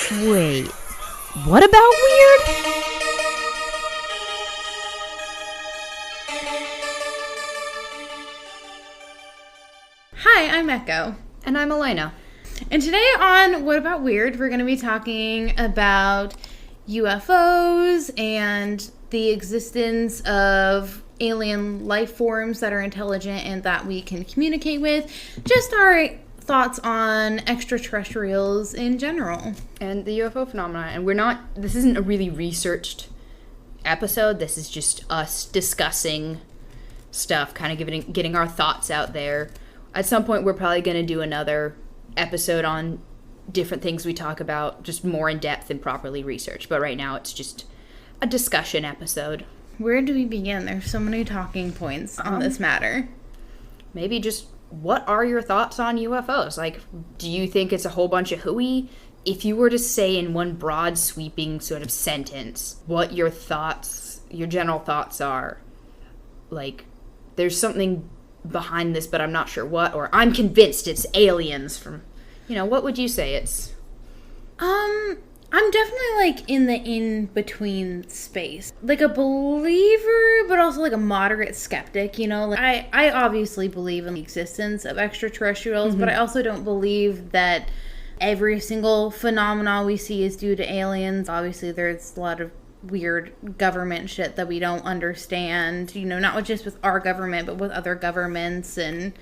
Wait, what about weird? Hi, I'm Echo. And I'm Elena. And today on What About Weird, we're going to be talking about UFOs and the existence of alien life forms that are intelligent and that we can communicate with. Just our thoughts on extraterrestrials in general. And the UFO phenomena. And this isn't a really researched episode. This is just us discussing stuff, kind of getting our thoughts out there. At some point, we're probably going to do another episode on different things we talk about, just more in depth and properly researched. But right now, it's just a discussion episode. Where do we begin? There's so many talking points on this matter. Maybe just, what are your thoughts on UFOs? Like, do you think it's a whole bunch of hooey? If you were to say in one broad, sweeping sort of sentence what your general thoughts are, like, there's something behind this, but I'm not sure what, or I'm convinced it's aliens from, what would you say it's? I'm definitely, like, in the in-between space. Like, a believer, but also, like, a moderate skeptic, Like, I obviously believe in the existence of extraterrestrials, but I also don't believe that every single phenomenon we see is due to aliens. Obviously, there's a lot of weird government shit that we don't understand, not just with our government, but with other governments and,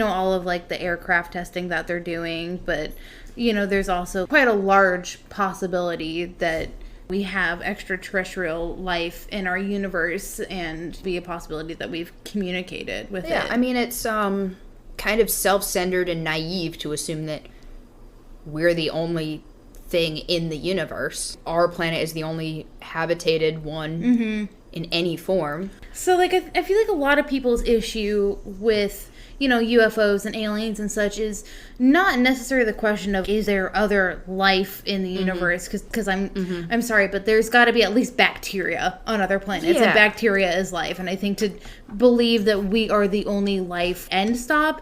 all of, like, the aircraft testing that they're doing. But, there's also quite a large possibility that we have extraterrestrial life in our universe and be a possibility that we've communicated with it. Yeah, I mean, it's kind of self-centered and naive to assume that we're the only thing in the universe. Our planet is the only habitated one in any form. So, like, I feel like a lot of people's issue with, UFOs and aliens and such is not necessarily the question of, is there other life in the universe? Because I'm sorry, but there's got to be at least bacteria on other planets, and bacteria is life. And I think to believe that we are the only life end stop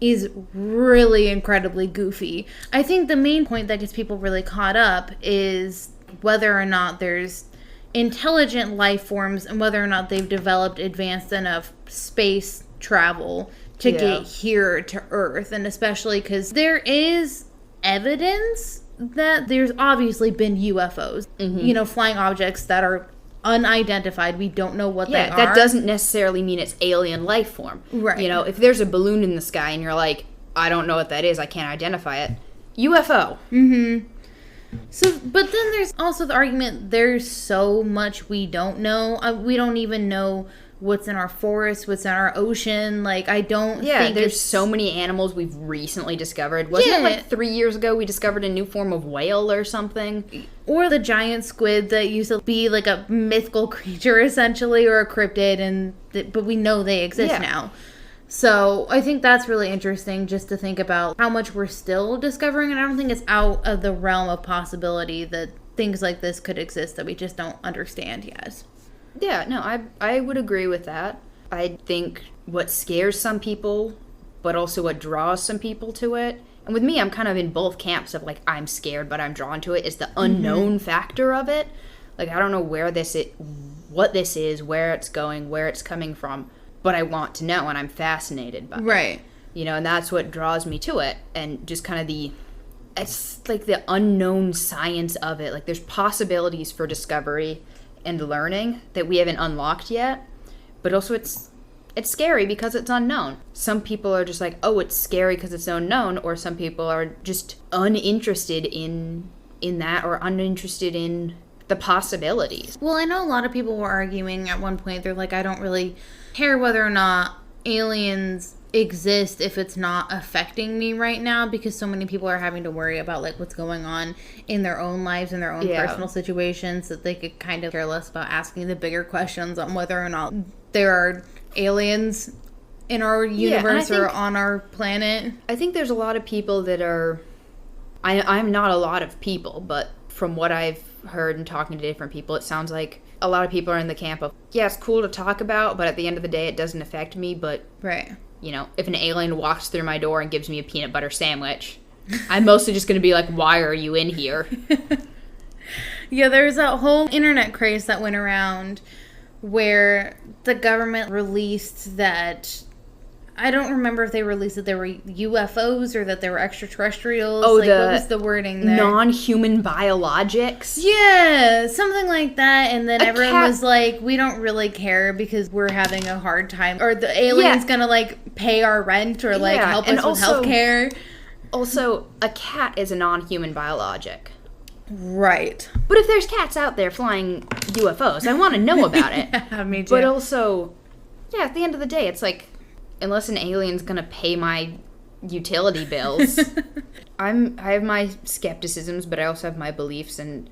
is really incredibly goofy. I think the main point that gets people really caught up is whether or not there's intelligent life forms and whether or not they've developed advanced enough space travel to get here to Earth. And especially because there is evidence that there's obviously been UFOs, flying objects that are unidentified. We don't know what they are. That doesn't necessarily mean it's alien life form. Right. If there's a balloon in the sky and you're like, I don't know what that is, I can't identify it. UFO. So, but then there's also the argument there's so much we don't know. We don't even know what's in our forests, what's in our ocean. Like, I don't think there's so many animals we've recently discovered. Wasn't it like 3 years ago we discovered a new form of whale or something? Or the giant squid that used to be like a mythical creature, essentially, or a cryptid, but we know they exist now. So I think that's really interesting just to think about how much we're still discovering, and I don't think it's out of the realm of possibility that things like this could exist that we just don't understand yet. Yeah, no, I would agree with that. I think what scares some people, but also what draws some people to it, and with me, I'm kind of in both camps of, like, I'm scared, but I'm drawn to it, is the unknown factor of it. Like, I don't know what this is, where it's going, where it's coming from, but I want to know, and I'm fascinated by it. Right. And that's what draws me to it, and just kind of it's like the unknown science of it. Like, there's possibilities for discovery and learning that we haven't unlocked yet, but also it's scary because it's unknown. Some people are just like, oh, it's scary because it's unknown, or some people are just uninterested in that, or uninterested in the possibilities. Well, I know a lot of people were arguing at one point, they're like, I don't really care whether or not aliens exist if it's not affecting me right now, because so many people are having to worry about, like, what's going on in their own lives and their own personal situations, that they could kind of care less about asking the bigger questions on whether or not there are aliens in our universe or on our planet. I think there's a lot of people that are, I'm not a lot of people, but from what I've heard and talking to different people, it sounds like a lot of people are in the camp of, yeah, it's cool to talk about, but at the end of the day, it doesn't affect me. But, right. If an alien walks through my door and gives me a peanut butter sandwich, I'm mostly just going to be like, why are you in here? Yeah, there's that whole internet craze that went around where the government released that, I don't remember if they released that there were UFOs or that there were extraterrestrials. Oh, like, what was the wording there? Non-human biologics? Yeah, something like that. And then everyone cat- was like, we don't really care because we're having a hard time. Or the alien's gonna, like, pay our rent or, like, help us with healthcare. Also, a cat is a non-human biologic. Right. But if there's cats out there flying UFOs, I want to know about it. Yeah, me too. But also, yeah, at the end of the day, it's like, unless an alien's gonna pay my utility bills, I have my skepticisms, but I also have my beliefs, and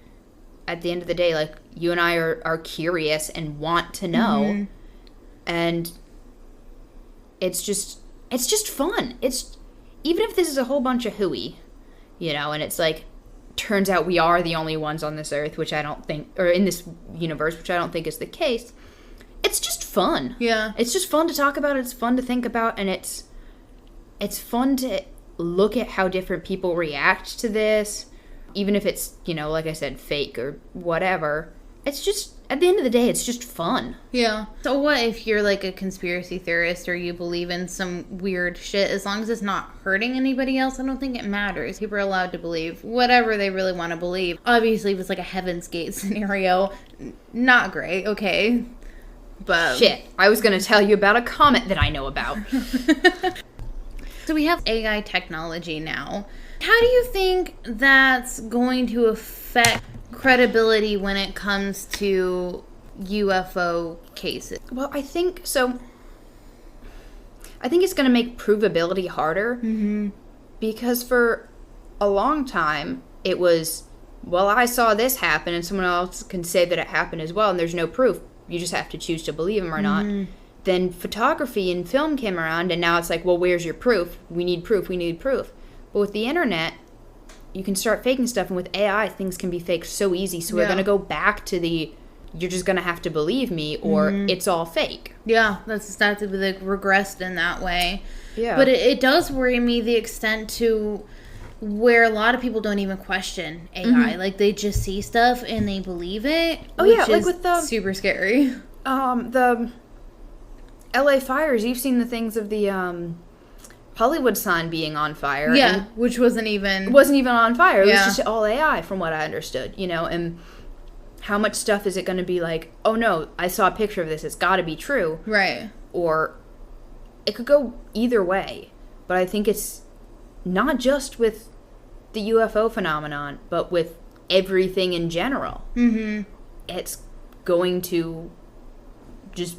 at the end of the day, like, you and I are curious and want to know, and it's just fun. It's, even if this is a whole bunch of hooey, you know, and it's like, turns out we are the only ones on this earth, which I don't think, or in this universe, which I don't think is the case. It's just fun. Yeah. It's just fun to talk about. It's fun to think about, and it's fun to look at how different people react to this, even if it's, you know, like I said, fake or whatever. It's just, at the end of the day, it's just fun. Yeah. So what if you're like a conspiracy theorist or you believe in some weird shit? As long as it's not hurting anybody else, I don't think it matters. People are allowed to believe whatever they really want to believe. Obviously, if it's like a Heaven's Gate scenario, not great, okay? But shit, I was going to tell you about a comet that I know about. So we have AI technology now. How do you think that's going to affect credibility when it comes to UFO cases? Well, I think it's going to make provability harder, because for a long time it was, well, I saw this happen, and someone else can say that it happened as well, and there's no proof. You just have to choose to believe them or not. Then photography and film came around, and now it's like, well, where's your proof? We need proof. We need proof. But with the internet, you can start faking stuff, and with AI, things can be faked so easy. So we're going to go back to you're just going to have to believe me, or it's all fake. Yeah, that's like regressed in that way. Yeah. But it does worry me the extent to where a lot of people don't even question AI. Like, they just see stuff and they believe it. Oh, which yeah, like is with the super scary. The LA fires, you've seen the things of the Hollywood sign being on fire. Yeah, and which wasn't even on fire. It Yeah. was just all AI, from what I understood, you know, and how much stuff is it going to be like, oh no, I saw a picture of this, it's got to be true. Right. Or it could go either way. But I think it's not just with the UFO phenomenon, but with everything in general. It's going to just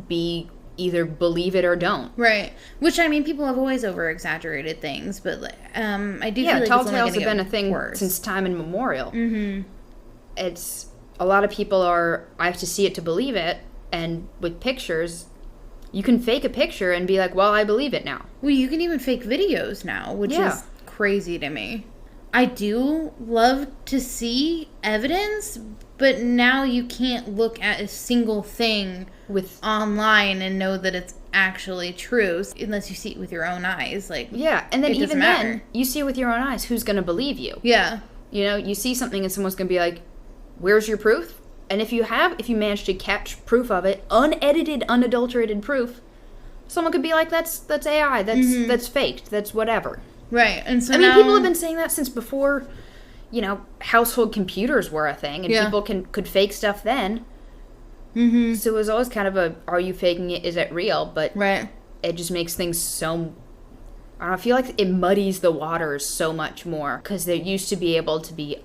be either believe it or don't. Right. Which, I mean, people have always over-exaggerated things, but I do feel like tall it's only tales going have to been a get thing worse. since time immemorial. It's, a lot of people I have to see it to believe it, and with pictures, you can fake a picture and be like, well, I believe it now. Well, you can even fake videos now, which is crazy to me. I do love to see evidence, but now you can't look at a single thing With online and know that it's actually true unless you see it with your own eyes. Like, yeah, and then it doesn't even matter. then, you see it with your own eyes, who's going to believe you? Yeah. You know, you see something and someone's going to be like, where's your proof? And if you manage to catch proof of it, unedited, unadulterated proof, someone could be like, that's AI, that's faked, that's whatever. Right. And so I mean, now, people have been saying that since before, you know, household computers were a thing, and people could fake stuff then. So it was always kind of are you faking it? Is it real? But right. it just makes things so, I don't know, I feel like it muddies the waters so much more, because there used to be able to be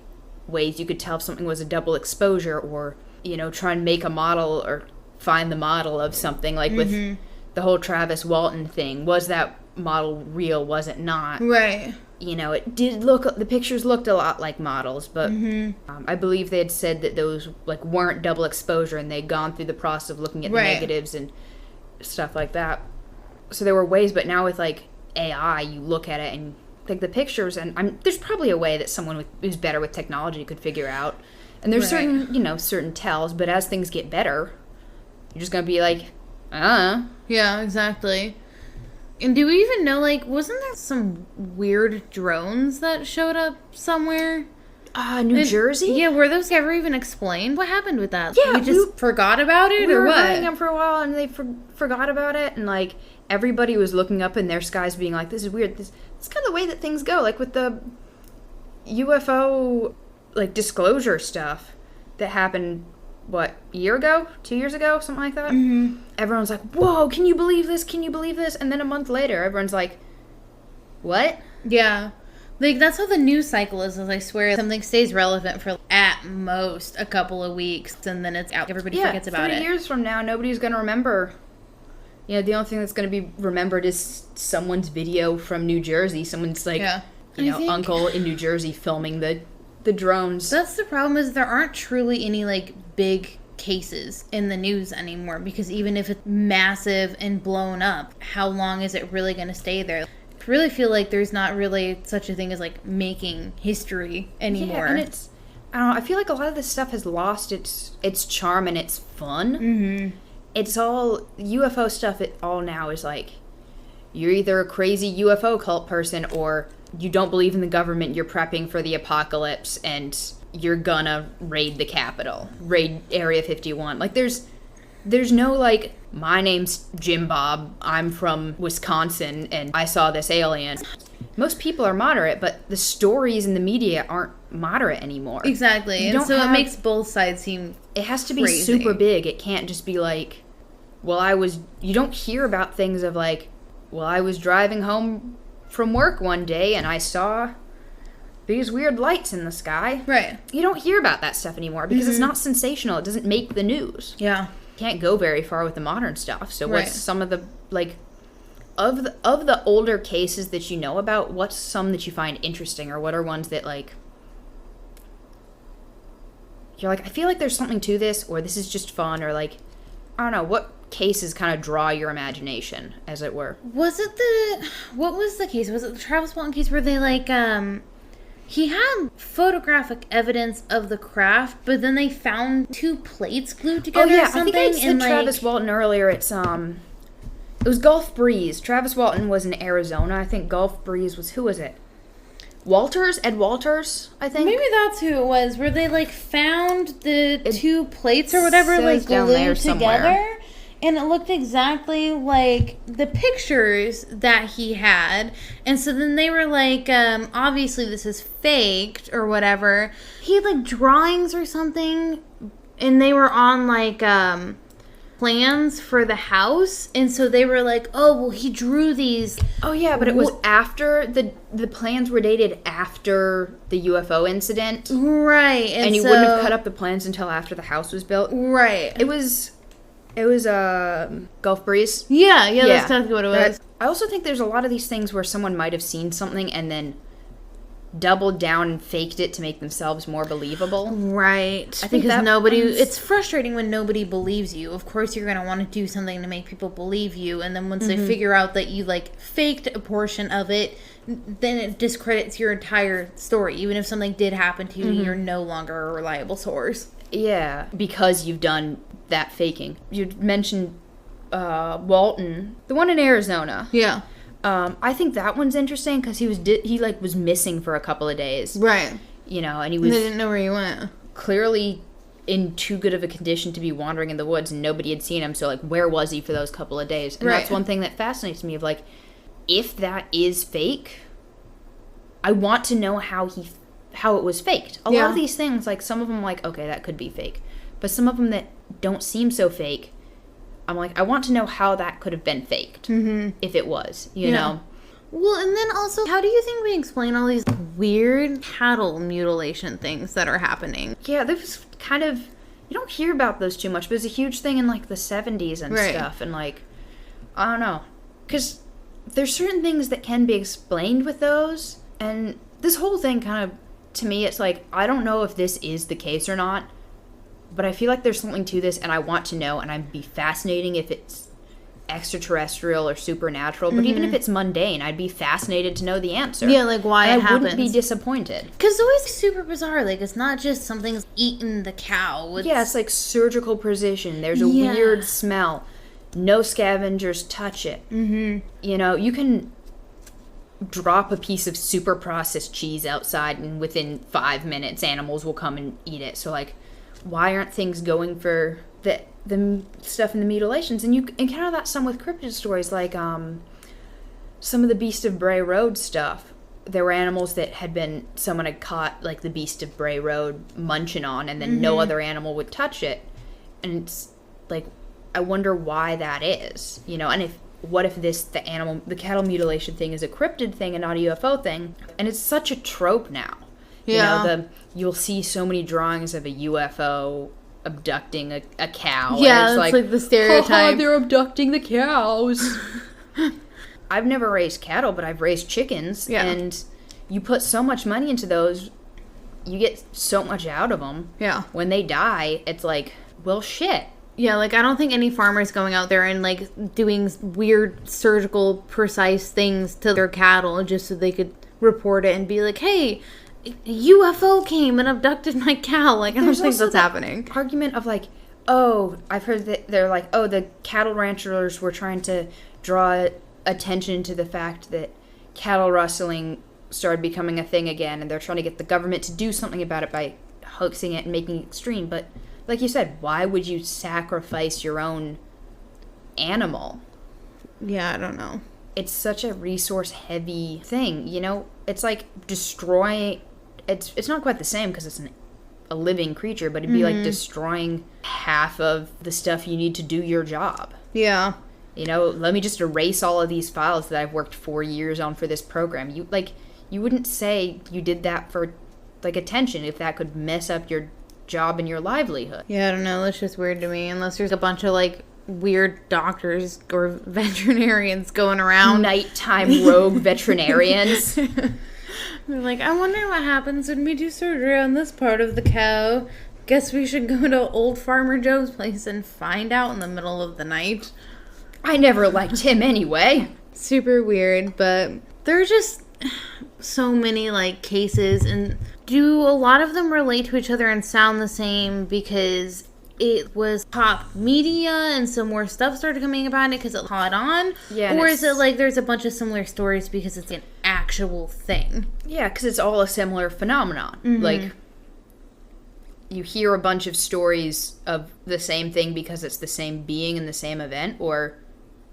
ways you could tell if something was a double exposure, or, you know, try and make a model or find the model of something, like with the whole Travis Walton thing. Was that model real? Was it not? Right. You know, it did look, the pictures looked a lot like models, but I believe they had said that those, like, weren't double exposure, and they'd gone through the process of looking at the negatives and stuff like that. So there were ways, but now with, like, AI, you look at it and, like, the pictures, and there's probably a way that someone who's better with technology could figure out. And there's certain tells, but as things get better, you're just going to be like, Yeah, exactly. And do we even know, like, wasn't there some weird drones that showed up somewhere? New Jersey? Yeah, were those ever even explained? What happened with that? Yeah, we just forgot about it, we or were what? hiding them for a while, and they forgot about it, and, like, everybody was looking up in their skies being like, this is weird. This is kind of the way that things go. Like, with the UFO, like, disclosure stuff that happened, what, a year ago? 2 years ago? Something like that? Mm-hmm. Everyone's like, whoa, can you believe this? Can you believe this? And then a month later, everyone's like, what? Yeah. Like, that's how the news cycle is I swear. Something stays relevant for, at most, a couple of weeks, and then it's out. Everybody forgets about it. 3 years from now, nobody's going to remember. You know, the only thing that's going to be remembered is someone's video from New Jersey. Someone's, like, uncle in New Jersey filming the drones. That's the problem, is there aren't truly any, like, big cases in the news anymore. Because even if it's massive and blown up, how long is it really going to stay there? I really feel like there's not really such a thing as, like, making history anymore. Yeah, and it's, I don't know, I feel like a lot of this stuff has lost its charm and its fun. Mm-hmm. It's all, UFO stuff, it all now is like, you're either a crazy UFO cult person or you don't believe in the government, you're prepping for the apocalypse, and you're gonna raid the Capitol, raid Area 51. Like, there's no, like, my name's Jim Bob, I'm from Wisconsin, and I saw this alien. Most people are moderate, but the stories in the media aren't moderate anymore. Exactly. And so it makes both sides seem It has to be crazy. super big. It can't just be like, you don't hear about things of like, well, I was driving home from work one day and I saw these weird lights in the sky. Right. You don't hear about that stuff anymore because it's not sensational. It doesn't make the news. Yeah. Can't go very far with the modern stuff. So Right. what's some of the, like, of the older cases that you know about, what's some that you find interesting, or what are ones that, like, you're like, I feel like there's something to this, or this is just fun, or, like, I don't know, what cases kind of draw your imagination, as it were? What was the case? Was it the Travis Walton case where they, like, he had photographic evidence of the craft, but then they found two plates glued together or something? I think I said Travis Walton earlier. It was Gulf Breeze. Travis Walton was in Arizona. I think Gulf Breeze was, who was it? Ed Walters, I think. Maybe that's who it was, where they, like, found the two plates or whatever, like, glued together. And it looked exactly like the pictures that he had. And so then they were like, obviously this is faked or whatever. He had, like, drawings or something, and they were on, like, plans for the house. And so they were like, oh, well, he drew these. Oh, yeah, but it was after, the plans were dated after the UFO incident. Right. And you wouldn't have cut up the plans until after the house was built. Right. It was Gulf Breeze. Yeah, that's exactly what it was. I also think there's a lot of these things where someone might have seen something and then doubled down and faked it to make themselves more believable. Right. I think because it's frustrating when nobody believes you. Of course you're going to want to do something to make people believe you, and then once they figure out that you, like, faked a portion of it, then it discredits your entire story. Even if something did happen to you, you're no longer a reliable source. Yeah, because you've done that faking. You mentioned Walton, the one in Arizona. Yeah. I think that one's interesting because he was missing for a couple of days. Right. You know, and They didn't know where he went. Clearly in too good of a condition to be wandering in the woods, and nobody had seen him. So, like, where was he for those couple of days? And that's one thing that fascinates me. Of, like, if that is fake, I want to know how it was faked. A lot of these things, like, some of them, like, okay, that could be fake, but some of them that don't seem so fake, I'm like, I want to know how that could have been faked, if it was, you know? Well, and then also, how do you think we explain all these weird cattle mutilation things that are happening? Yeah, there's kind of, you don't hear about those too much, but it's a huge thing in, like, the 70s and stuff, and, like, I don't know, because there's certain things that can be explained with those, and this whole thing kind of, to me, it's like, I don't know if this is the case or not, but I feel like there's something to this, and I want to know, and I'd be fascinating if it's extraterrestrial or supernatural, but even if it's mundane, I'd be fascinated to know the answer. Yeah, like why it happens. I wouldn't be disappointed. Because it's always super bizarre. Like, it's not just something's eaten the cow. It's like surgical precision. There's a weird smell. no scavengers touch it. Mm-hmm. You know, you can drop a piece of super processed cheese outside and within 5 minutes animals will come and eat it. So like, why aren't things going for the stuff in the mutilations? And you encounter that some with cryptid stories, like some of the Beast of Bray Road stuff. There were animals that someone had caught like the Beast of Bray Road munching on, and then no other animal would touch it. And it's like, I wonder why that is, you know. And what if the cattle mutilation thing is a cryptid thing and not a UFO thing? And it's such a trope now. Yeah. You know, you'll see so many drawings of a UFO abducting a cow. Yeah, and it's like the stereotype. They're abducting the cows. I've never raised cattle, but I've raised chickens. Yeah. And you put so much money into those, you get so much out of them. Yeah. When they die, it's like, well, shit. Yeah, like, I don't think any farmer's going out there and, like, doing weird surgical precise things to their cattle just so they could report it and be like, hey, a UFO came and abducted my cow. Like, I don't think that's happening. Argument of, like, oh, I've heard that they're like, oh, the cattle ranchers were trying to draw attention to the fact that cattle rustling started becoming a thing again, and they're trying to get the government to do something about it by hoaxing it and making it extreme. But like you said, why would you sacrifice your own animal? Yeah, I don't know. It's such a resource-heavy thing, you know? It's like destroying... It's not quite the same because it's a living creature, but it'd be like destroying half of the stuff you need to do your job. Yeah. You know, let me just erase all of these files that I've worked 4 years on for this program. You wouldn't say you did that for, like, attention if that could mess up your job and your livelihood. Yeah, I don't know. That's just weird to me. Unless there's a bunch of, like, weird doctors or veterinarians going around. Nighttime rogue veterinarians. They're like, I wonder what happens when we do surgery on this part of the cow. Guess we should go to old Farmer Joe's place and find out in the middle of the night. I never liked him anyway. Super weird, but there are just so many, like, cases, and do a lot of them relate to each other and sound the same because it was pop media and some more stuff started coming about it because it caught on? Yeah. Or is it like there's a bunch of similar stories because it's an actual thing? Yeah, because it's all a similar phenomenon. Mm-hmm. Like, you hear a bunch of stories of the same thing because it's the same being and the same event, or,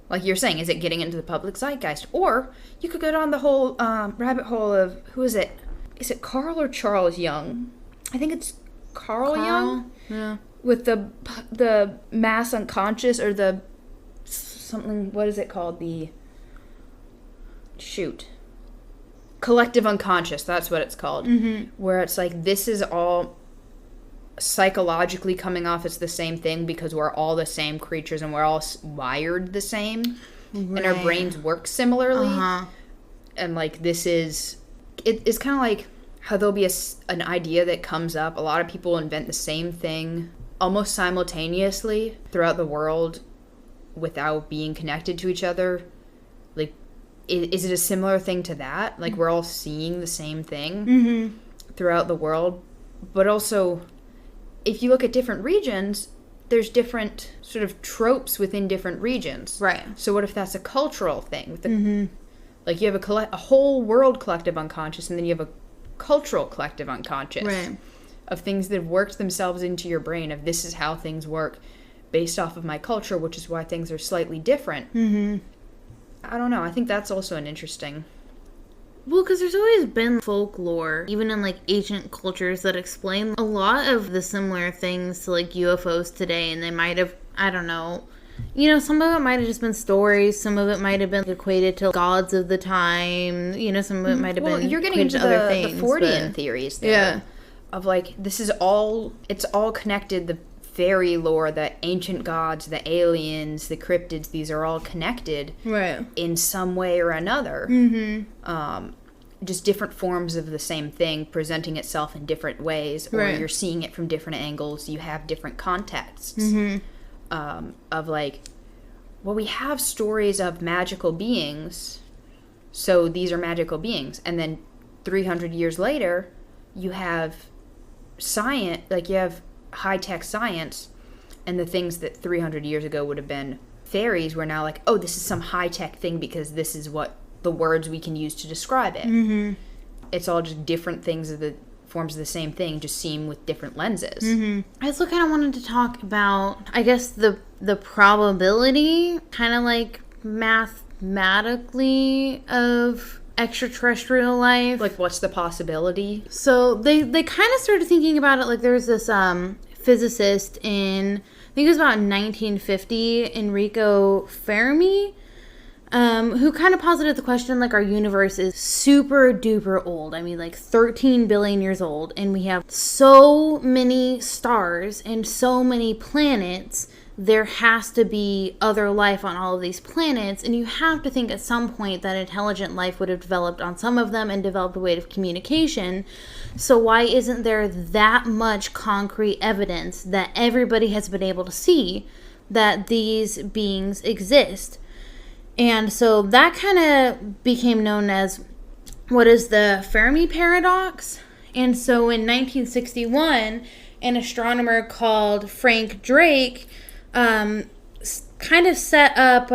like you're saying, is it getting into the public zeitgeist? Or you could go down the whole rabbit hole of, who is it? Is it Carl or Charles Jung? I think it's Carl Jung. Yeah. With the mass unconscious, or the something, what is it called? Collective unconscious, that's what it's called. Mm-hmm. Where it's like, this is all psychologically coming off as the same thing because we're all the same creatures and we're all wired the same. Right. And our brains work similarly. Uh-huh. And like, this is, it's kind of like how there'll be an idea that comes up. A lot of people invent the same thing almost simultaneously throughout the world without being connected to each other. Like, is it a similar thing to that? Like, we're all seeing the same thing throughout the world. But also, if you look at different regions, there's different sort of tropes within different regions. Right. So what if that's a cultural thing? With the, like, you have a whole world collective unconscious, and then you have a cultural collective unconscious. Right. Of things that have worked themselves into your brain, of this is how things work based off of my culture, which is why things are slightly different. I don't know. I think that's also an interesting... Well, because there's always been folklore, even in, like, ancient cultures, that explain a lot of the similar things to, like, UFOs today, and they might have, I don't know, you know, some of it might have just been stories, some of it might have been equated to gods of the time, you know, some of it might have been you're getting into other things, the Fortean theories there. Yeah. Of, like, this is all, it's all connected, the fairy lore, the ancient gods, the aliens, the cryptids, these are all connected. Right. In some way or another. Just different forms of the same thing presenting itself in different ways, or you're seeing it from different angles, you have different contexts. Of, like, well, we have stories of magical beings, so these are magical beings. And then 300 years later, you have science, like, you have high-tech science, and the things that 300 years ago would have been fairies, we're now like, oh, this is some high-tech thing because this is what the words we can use to describe it. Mm-hmm. It's all just different things of the forms of the same thing, just seen with different lenses. Mm-hmm. I also kind of wanted to talk about, I guess, the probability, kind of like mathematically, of extraterrestrial life. Like, what's the possibility? So they kind of started thinking about it, like there was this physicist in, I think it was about 1950, Enrico Fermi, who kind of posited the question, like, our universe is super duper old. I mean, like 13 billion years old, and we have so many stars and so many planets. There has to be other life on all of these planets, and you have to think at some point that intelligent life would have developed on some of them and developed a way of communication. So why isn't there that much concrete evidence that everybody has been able to see that these beings exist? And so that kind of became known as what is the Fermi paradox. And so in 1961, an astronomer called Frank Drake kind of set up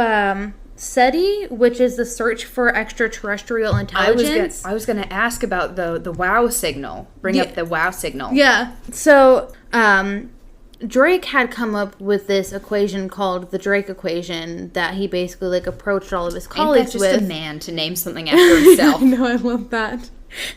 SETI, which is the search for extraterrestrial intelligence. I was gonna ask about the WOW signal. Bring up the WOW signal. Yeah. So Drake had come up with this equation called the Drake equation that he basically like approached all of his colleagues Ain't that with. just a man to name something after himself? I know, I love that.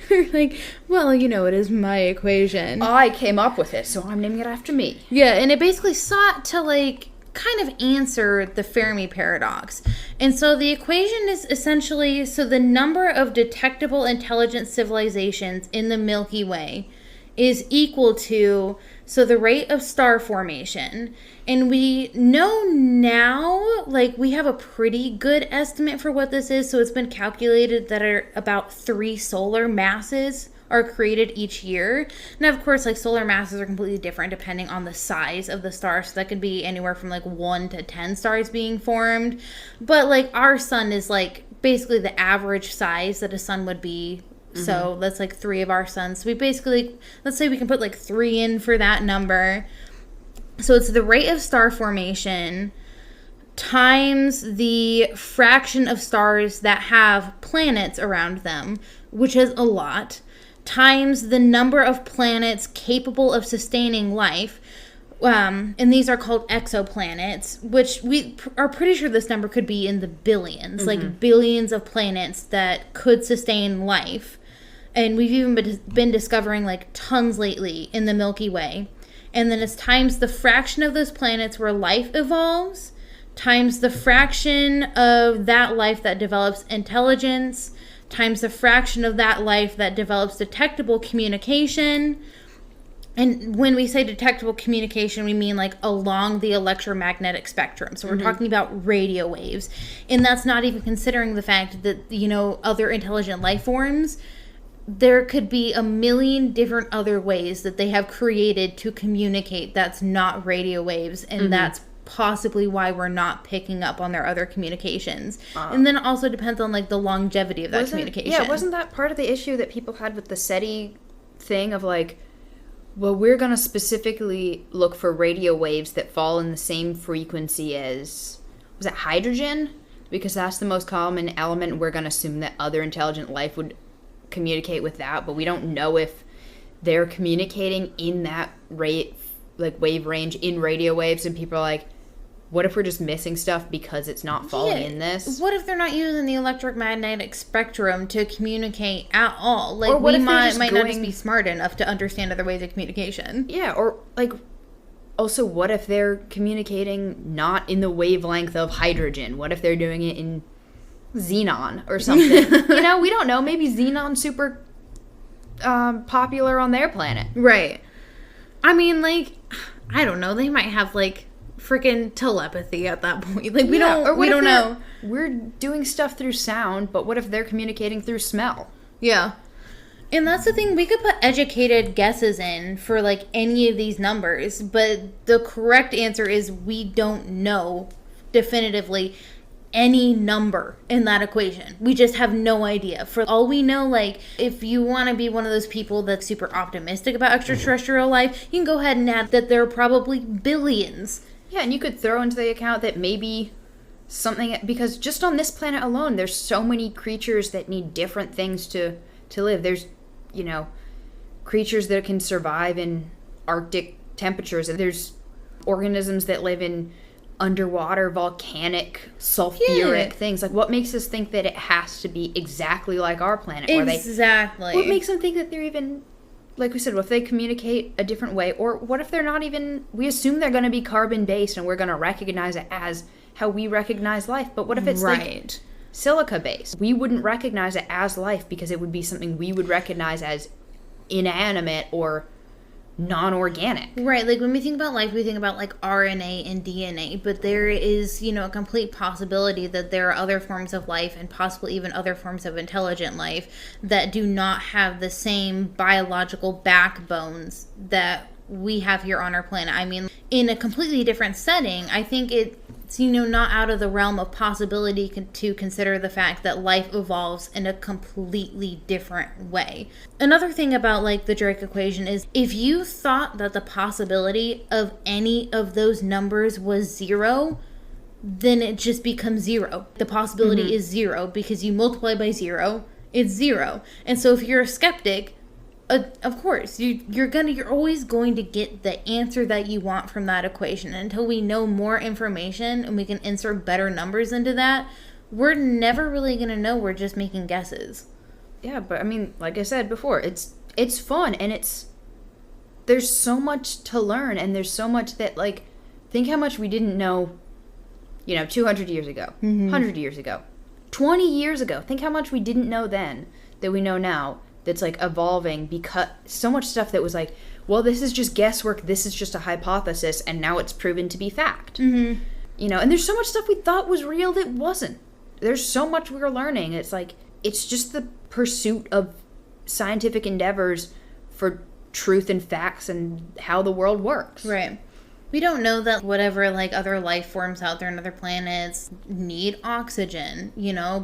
Like, well, you know, it is my equation. I came up with it, so I'm naming it after me. Yeah, and it basically sought to, like, kind of answer the Fermi paradox. And so the equation is essentially, so the number of detectable intelligent civilizations in the Milky Way is equal to, so the rate of star formation. And we know now, like, we have a pretty good estimate for what this is. So it's been calculated that about 3 solar masses are created each year. Now, of course, like, solar masses are completely different depending on the size of the star. So that could be anywhere from, like, 1 to 10 stars being formed. But, like, our sun is, like, basically the average size that a sun would be. Mm-hmm. So that's, like, 3 of our suns. So we basically, let's say we can put, like, 3 in for that number. So it's the rate of star formation times the fraction of stars that have planets around them, which is a lot, times the number of planets capable of sustaining life. And these are called exoplanets, which we are pretty sure this number could be in the billions, like billions of planets that could sustain life. And we've even been discovering, like, tons lately in the Milky Way. And then it's times the fraction of those planets where life evolves, times the fraction of that life that develops intelligence, times the fraction of that life that develops detectable communication. And when we say detectable communication, we mean, like, along the electromagnetic spectrum. So we're talking about radio waves. And that's not even considering the fact that, you know, other intelligent life forms, there could be a million different other ways that they have created to communicate that's not radio waves, and that's possibly why we're not picking up on their other communications. And then it also depends on, like, the longevity of that communication. Yeah, wasn't that part of the issue that people had with the SETI thing of, like, well, we're going to specifically look for radio waves that fall in the same frequency as, was it hydrogen? Because that's the most common element. We're going to assume that other intelligent life would communicate with that, but we don't know if they're communicating in that rate, like, wave range in radio waves. And people are like, what if we're just missing stuff because it's not falling in this? What if they're not using the electromagnetic spectrum to communicate at all? Like, or what we if might not just be smart enough to understand other ways of communication. Yeah, or, like, also, what if they're communicating not in the wavelength of hydrogen? What if they're doing it in xenon or something? You know, we don't know. Maybe xenon's super popular on their planet. Right. I mean, like, I don't know. They might have, like, freaking telepathy at that point. Like, we don't know. We're doing stuff through sound, but what if they're communicating through smell? Yeah. And that's the thing. We could put educated guesses in for, like, any of these numbers, but the correct answer is we don't know definitively any number in that equation. We just have no idea. For all we know, like, if you want to be one of those people that's super optimistic about extraterrestrial life, you can go ahead and add that there are probably billions. Yeah, and you could throw into the account that maybe something, because just on this planet alone, there's so many creatures that need different things to live. There's, creatures that can survive in Arctic temperatures, and there's organisms that live in underwater volcanic sulfuric things. Like, what makes us think that it has to be exactly like our planet? Exactly. What makes them think that they're even, like we said, what if they communicate a different way? Or what if they're not even, we assume they're going to be carbon based and we're going to recognize it as how we recognize life. But what if it's like silica based? We wouldn't recognize it as life because it would be something we would recognize as inanimate or non-organic. Right, like when we think about life, we think about like RNA and DNA, but there is, a complete possibility that there are other forms of life and possibly even other forms of intelligent life that do not have the same biological backbones that we have here on our planet. I mean, in a completely different setting, I think it's, not out of the realm of possibility to consider the fact that life evolves in a completely different way. Another thing about, like, the Drake equation is if you thought that the possibility of any of those numbers was zero, then it just becomes zero. The possibility is zero because you multiply by zero, it's zero. And so if you're a skeptic, of course, you're always going to get the answer that you want from that equation. And until we know more information and we can insert better numbers into that, we're never really going to know. We're just making guesses. Yeah, but I mean, like I said before, it's fun, and there's so much to learn, and there's so much that, like, think how much we didn't know, 200 years ago, 100 years ago, 20 years ago. Think how much we didn't know then that we know now. That's like evolving, because so much stuff that was like, well, this is just guesswork, this is just a hypothesis, and now it's proven to be fact. And there's so much stuff we thought was real that wasn't. There's so much we're learning. It's like, it's just the pursuit of scientific endeavors for truth and facts and how the world works. Right. We don't know that whatever, like, other life forms out there on other planets need oxygen,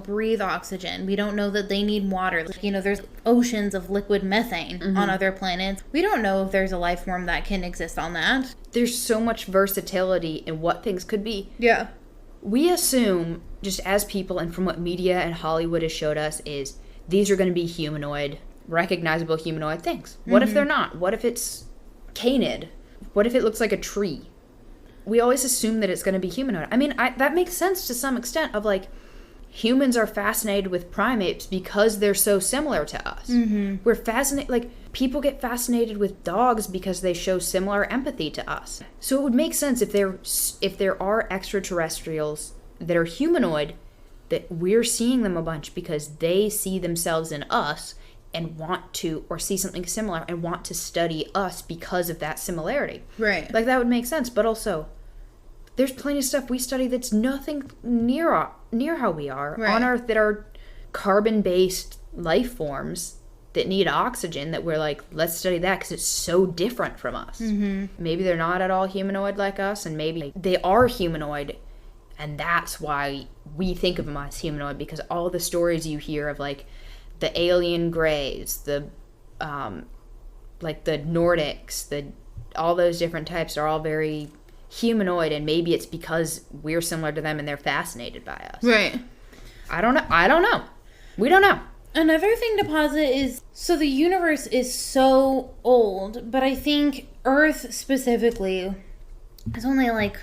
breathe oxygen. We don't know that they need water. Like, there's oceans of liquid methane on other planets. We don't know if there's a life form that can exist on that. There's so much versatility in what things could be. Yeah. We assume, just as people, and from what media and Hollywood has showed us, is these are going to be humanoid, recognizable humanoid things. What if they're not? What if it's canid? What if it looks like a tree? We always assume that it's going to be humanoid. I mean, that makes sense to some extent of, like, humans are fascinated with primates because they're so similar to us. We're fascinated, like, people get fascinated with dogs because they show similar empathy to us. So it would make sense if there are extraterrestrials that are humanoid, that we're seeing them a bunch because they see themselves in us and want to, or see something similar and want to study us because of that similarity. Right. Like, that would make sense. But also, there's plenty of stuff we study that's nothing near how we are on Earth, that are carbon-based life forms that need oxygen, that we're like, let's study that because it's so different from us. Maybe they're not at all humanoid like us, and maybe they are humanoid, and that's why we think of them as humanoid, because all the stories you hear of, like, the alien greys, the like the Nordics, all those different types are all very humanoid, and maybe it's because we're similar to them and they're fascinated by us. Right. I don't know. We don't know. Another thing to posit is, so the universe is so old, but I think Earth specifically is only like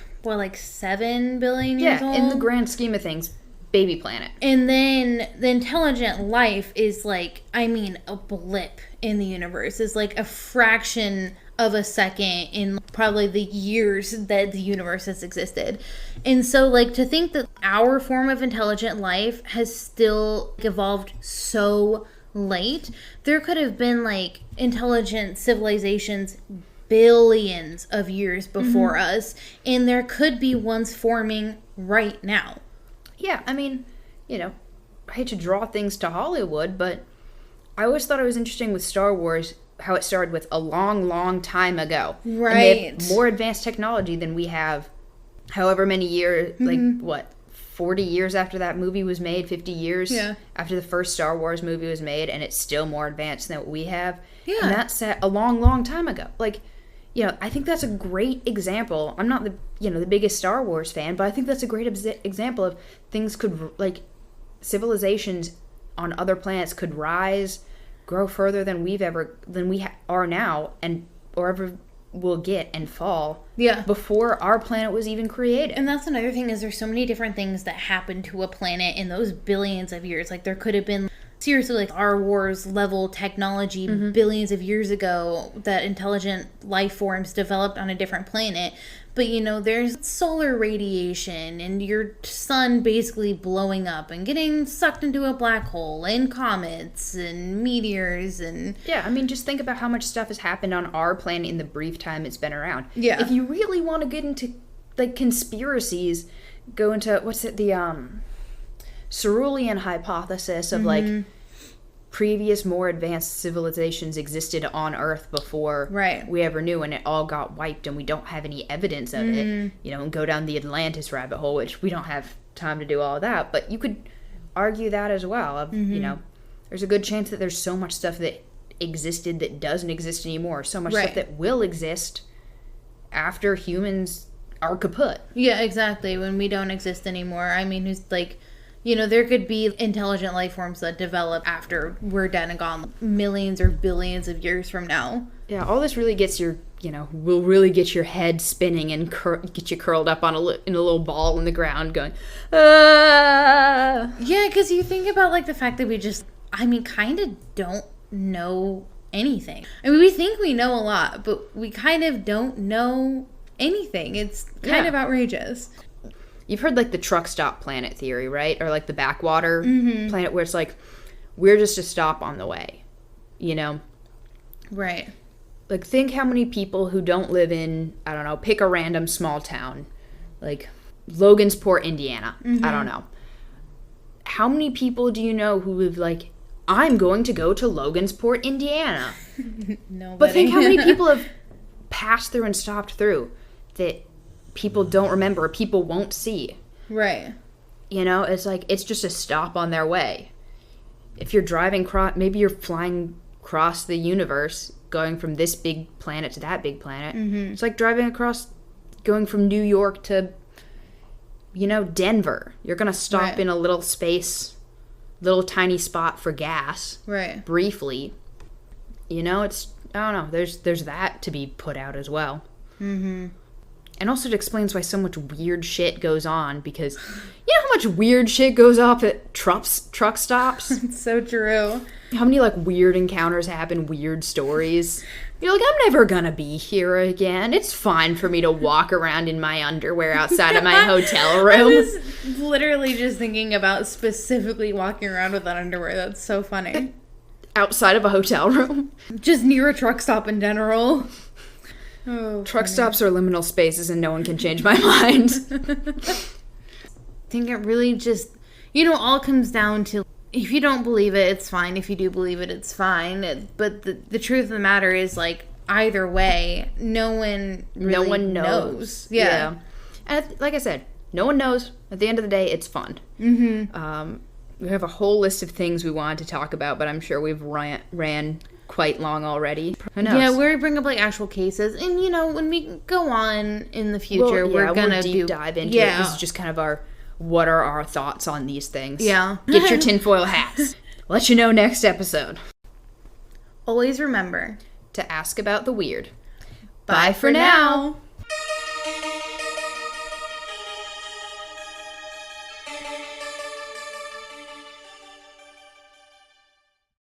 7 billion years old? Yeah, in the grand scheme of things, baby planet. And then the intelligent life is like, I mean, a blip in the universe. Is like a fraction of a second in probably the years that the universe has existed. And so, like, to think that our form of intelligent life has still evolved so late, there could have been, like, intelligent civilizations billions of years before us, and there could be ones forming right now. Yeah, I mean, I hate to draw things to Hollywood, but I always thought it was interesting with Star Wars how it started with a long, long time ago. Right. And they have more advanced technology than we have, however many years, like, 40 years after that movie was made, 50 years after the first Star Wars movie was made, and it's still more advanced than what we have. Yeah. And that's set a long, long time ago. Like, I think that's a great example. I'm not the biggest Star Wars fan, but I think that's a great example of things civilizations on other planets could rise, grow further than we are now, and or ever will get, and fall. Yeah. Before our planet was even created. And that's another thing, is there's so many different things that happened to a planet in those billions of years. Like, there could have been seriously like Star Wars level technology billions of years ago that intelligent life forms developed on a different planet. But there's solar radiation and your sun basically blowing up and getting sucked into a black hole, and comets and meteors and... Yeah, just think about how much stuff has happened on our planet in the brief time it's been around. Yeah. If you really want to get into conspiracies, go into the Cerulean hypothesis of previous more advanced civilizations existed on Earth before we ever knew, and it all got wiped and we don't have any evidence of it. And go down the Atlantis rabbit hole, which we don't have time to do all of that, but you could argue that as well. There's a good chance that there's so much stuff that existed that doesn't exist anymore, so much stuff that will exist after humans are kaput. Yeah, exactly, when we don't exist anymore. Who's there could be intelligent life forms that develop after we're dead and gone, millions or billions of years from now. Yeah, all this really gets will really get your head spinning and get you curled up in a little ball in the ground going, ah! Yeah, because you think about, the fact that we just, kind of don't know anything. We think we know a lot, but we kind of don't know anything. It's kind of outrageous. You've heard the truck stop planet theory, right? Or the backwater planet, where it's we're just a stop on the way, Right. Think how many people who don't live in, I don't know, pick a random small town, Logansport, Indiana. I don't know. How many people do you know who live I'm going to go to Logansport, Indiana? Nobody. But think how many people have passed through and stopped through that people don't remember, or people won't see. Right. It's just a stop on their way. If you're driving maybe you're flying across the universe, going from this big planet to that big planet. It's like going from New York to, Denver. You're going to stop in a little tiny spot for gas. Right. Briefly. It's, I don't know, there's that to be put out as well. And also it explains why so much weird shit goes on, because you know how much weird shit goes off at truck stops? It's so true. How many weird encounters happen, weird stories. You're I'm never gonna be here again. It's fine for me to walk around in my underwear outside of my hotel room. I was literally just thinking about specifically walking around with that underwear. That's so funny. Outside of a hotel room? Just near a truck stop in general. Oh, truck stops are liminal spaces and no one can change my mind. I think it really just, all comes down to, if you don't believe it, it's fine. If you do believe it, it's fine. But the truth of the matter is, either way, no one knows. Yeah. And like I said, no one knows. At the end of the day, it's fun. We have a whole list of things we wanted to talk about, but I'm sure we've ran quite long already. Who knows? Yeah, we bring up actual cases, and when we go on in the future, we're gonna deep dive into it. This is just kind of what are our thoughts on these things. Yeah. Get your tinfoil hats. Let you know next episode. Always remember to ask about the weird. Bye for now.